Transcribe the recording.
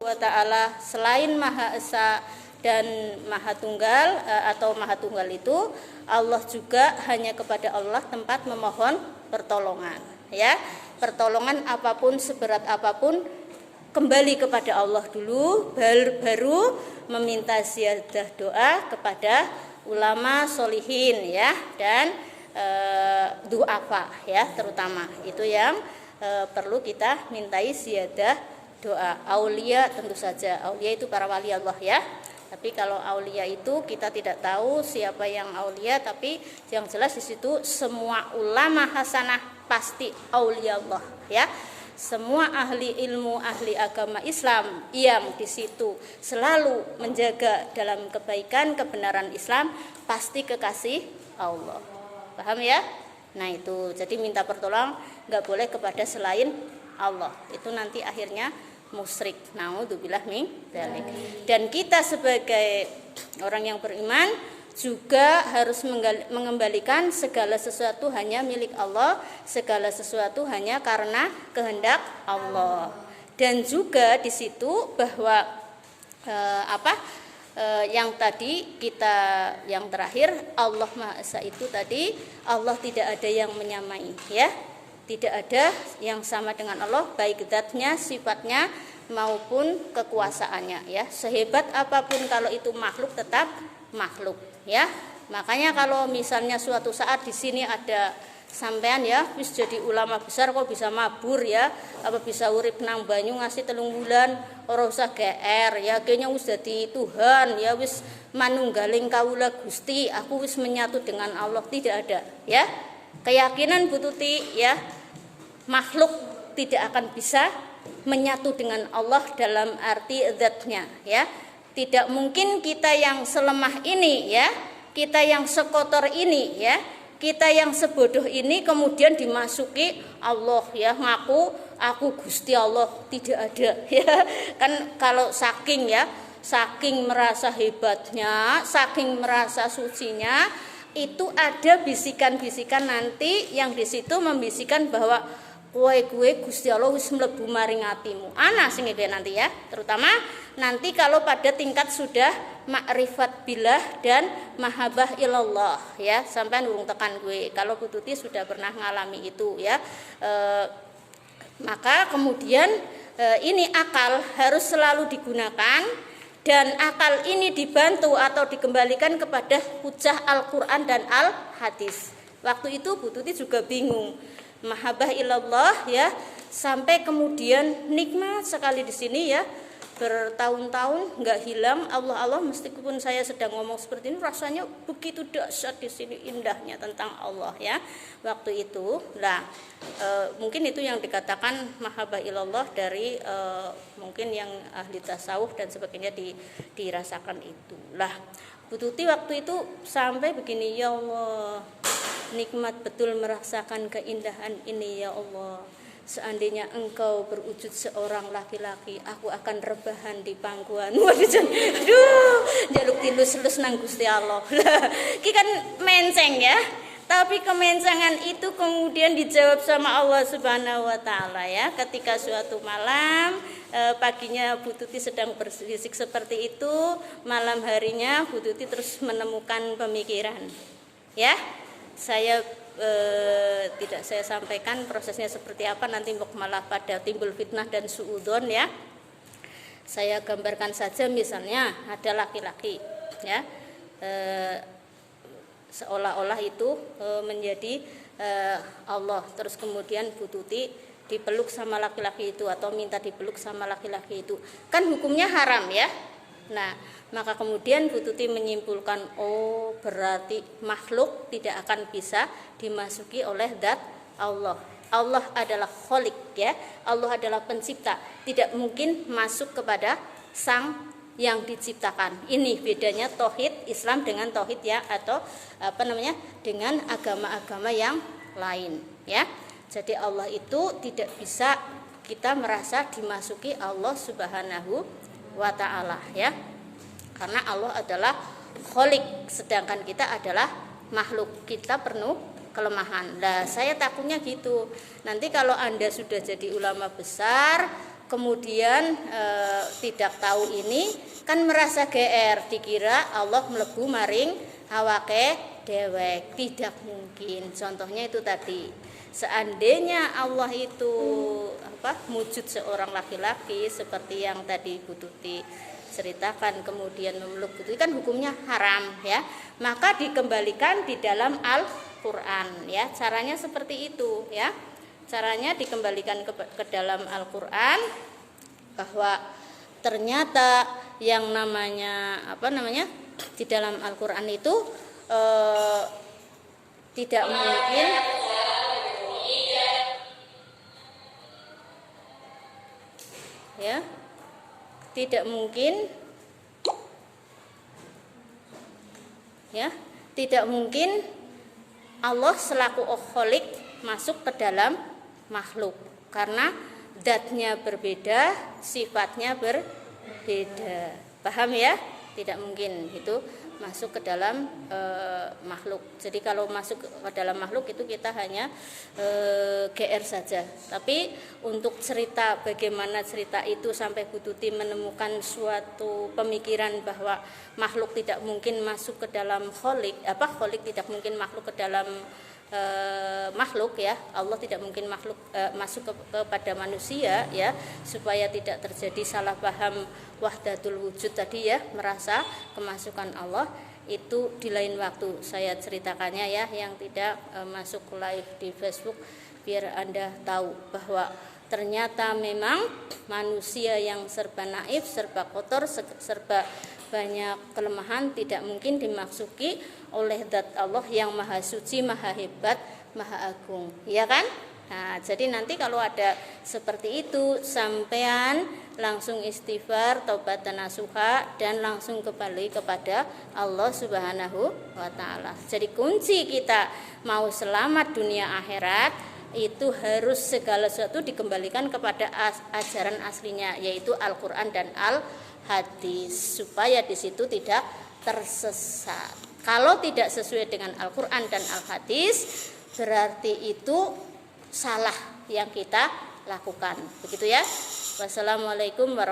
wa ta'ala selain Maha Esa dan Maha Tunggal atau Maha Tunggal itu, Allah juga hanya kepada Allah tempat memohon pertolongan, ya. Pertolongan apapun, seberat apapun, kembali kepada Allah dulu, baru meminta ziyadah doa kepada ulama solihin, ya, dan duafa, ya, terutama itu yang perlu kita mintai ziyadah doa. Aulia tentu saja, aulia itu para wali Allah, ya. Tapi kalau aulia itu kita tidak tahu siapa yang aulia, tapi yang jelas di situ semua ulama hasanah pasti aulia Allah, ya. Semua ahli ilmu, ahli agama Islam yang di situ selalu menjaga dalam kebaikan, kebenaran Islam pasti kekasih Allah. Paham, ya? Nah itu, jadi minta pertolongan nggak boleh kepada selain Allah. Itu nanti akhirnya musyrik. Naudzubillah min dzalik. Dan kita sebagai orang yang beriman juga harus mengembalikan segala sesuatu hanya milik Allah, segala sesuatu hanya karena kehendak Allah. Dan juga di situ bahwa yang tadi kita yang terakhir, Allah Maha Esa itu tadi Allah tidak ada yang menyamai, ya. Tidak ada yang sama dengan Allah, baik zatnya, sifatnya maupun kekuasaannya, ya. Sehebat apapun kalau itu makhluk tetap makhluk, ya. Makanya kalau misalnya suatu saat di sini ada sampean, ya, wis jadi ulama besar kok bisa mabur, ya, apa bisa urip nang banyu ngasih 3 bulan ora usah GR, ya, kayaknya wis dadi Tuhan, ya, wis manunggaling kawula Gusti, aku wis menyatu dengan Allah. Tidak ada, ya. Keyakinan Bu Tuti, ya, makhluk tidak akan bisa menyatu dengan Allah dalam arti zatnya, ya. Tidak mungkin kita yang selemah ini, ya, kita yang sekotor ini, ya, kita yang sebodoh ini kemudian dimasuki Allah, ya, ngaku aku Gusti Allah. Tidak ada, ya. Kan kalau saking, ya, saking merasa hebatnya, saking merasa sucinya, itu ada bisikan-bisikan nanti yang di situ membisikkan bahwa kowe Gusti Allah wis mlebu maring atimu. Ana sing iki nanti, ya, terutama nanti kalau pada tingkat sudah makrifat billah dan mahabbah ilallah, ya, sampean urung tekan gue. Kalau Bu Tuti sudah pernah ngalami itu, ya. Maka kemudian ini akal harus selalu digunakan. Dan akal ini dibantu atau dikembalikan kepada hujah Al-Quran dan Al-Hadis. Waktu itu Bu Tuti juga bingung. Mahabbah ilallah, ya, sampai kemudian nikmat sekali di sini, ya, bertahun-tahun nggak hilang Allah meskipun saya sedang ngomong seperti ini rasanya begitu dahsyat di sini indahnya tentang Allah, ya, waktu itu. Nah, mungkin itu yang dikatakan mahabbah ilallah dari mungkin yang ahli tasawuf dan sebagainya dirasakan itu. Lah, Bu Tuti waktu itu sampai begini, ya Allah, nikmat betul merasakan keindahan ini, ya Allah. Seandainya engkau berwujud seorang laki-laki, aku akan rebahan di pangkuan. Aduh, jaluk tilus-lus nang Gusti Allah. Ki kan menceng, ya. Tapi kemencengan itu kemudian dijawab sama Allah Subhanahu wa taala, ya. Ketika suatu malam paginya Bu Tuti sedang berbisik seperti itu, malam harinya Bu Tuti terus menemukan pemikiran. Ya. Saya tidak saya sampaikan prosesnya seperti apa, nanti malah pada timbul fitnah dan suudzon, ya. Saya gambarkan saja, misalnya ada laki-laki, ya, seolah-olah itu menjadi Allah, terus kemudian Bu Tuti dipeluk sama laki-laki itu atau minta dipeluk sama laki-laki itu, kan hukumnya haram, ya. Nah, maka kemudian Bu Tuti menyimpulkan, oh berarti makhluk tidak akan bisa dimasuki oleh zat Allah. Allah adalah Khalik, ya. Allah adalah pencipta, tidak mungkin masuk kepada sang yang diciptakan. Ini bedanya tauhid Islam dengan tauhid, ya, atau dengan agama-agama yang lain, ya. Jadi Allah itu tidak bisa kita merasa dimasuki Allah Subhanahu wa ta'ala, ya, karena Allah adalah Khalik, sedangkan kita adalah makhluk, kita penuh kelemahan. Nah, saya takutnya gitu, nanti kalau Anda sudah jadi ulama besar, kemudian tidak tahu ini kan merasa GR, dikira Allah mlebu maring awake dewek. Tidak mungkin. Contohnya itu tadi, seandainya Allah itu wujud seorang laki-laki seperti yang tadi Bu Tuti ceritakan, kemudian memeluk itu kan hukumnya haram ya, maka dikembalikan di dalam Al-Qur'an ya. Caranya seperti itu ya. Caranya dikembalikan ke dalam Al-Qur'an, bahwa ternyata yang namanya di dalam Al-Qur'an itu tidak mungkin ya, tidak mungkin ya, tidak mungkin Allah selaku Khalik masuk ke dalam makhluk, karena zatnya berbeda, sifatnya berbeda. Paham ya? Tidak mungkin itu masuk ke dalam makhluk. Jadi kalau masuk ke dalam makhluk itu kita hanya GR saja. Tapi untuk cerita bagaimana cerita itu sampai Bu Tuti menemukan suatu pemikiran bahwa makhluk tidak mungkin masuk ke dalam Khalik, Khalik tidak mungkin makhluk ke dalam makhluk ya, Allah tidak mungkin makhluk masuk kepada manusia ya, supaya tidak terjadi salah paham wahdatul wujud tadi ya, merasa kemasukan Allah. Itu di lain waktu saya ceritakannya ya, yang tidak masuk live di Facebook, biar Anda tahu bahwa ternyata memang manusia yang serba naif, serba kotor, serba banyak kelemahan tidak mungkin dimasuki oleh zat Allah yang maha suci, maha hebat, maha agung, ya kan? Nah, jadi nanti kalau ada seperti itu, sampean langsung istighfar, taubat dan nasuha, dan langsung kembali kepada Allah Subhanahu wa Ta'ala. Jadi kunci kita mau selamat dunia akhirat itu harus segala sesuatu dikembalikan kepada ajaran aslinya, yaitu Al-Quran dan Al-Hadis, supaya di situ tidak tersesat. Kalau tidak sesuai dengan Al-Quran dan Al-Hadis, berarti itu salah yang kita lakukan. Begitu ya. Wassalamualaikum warahmatullahi wabarakatuh.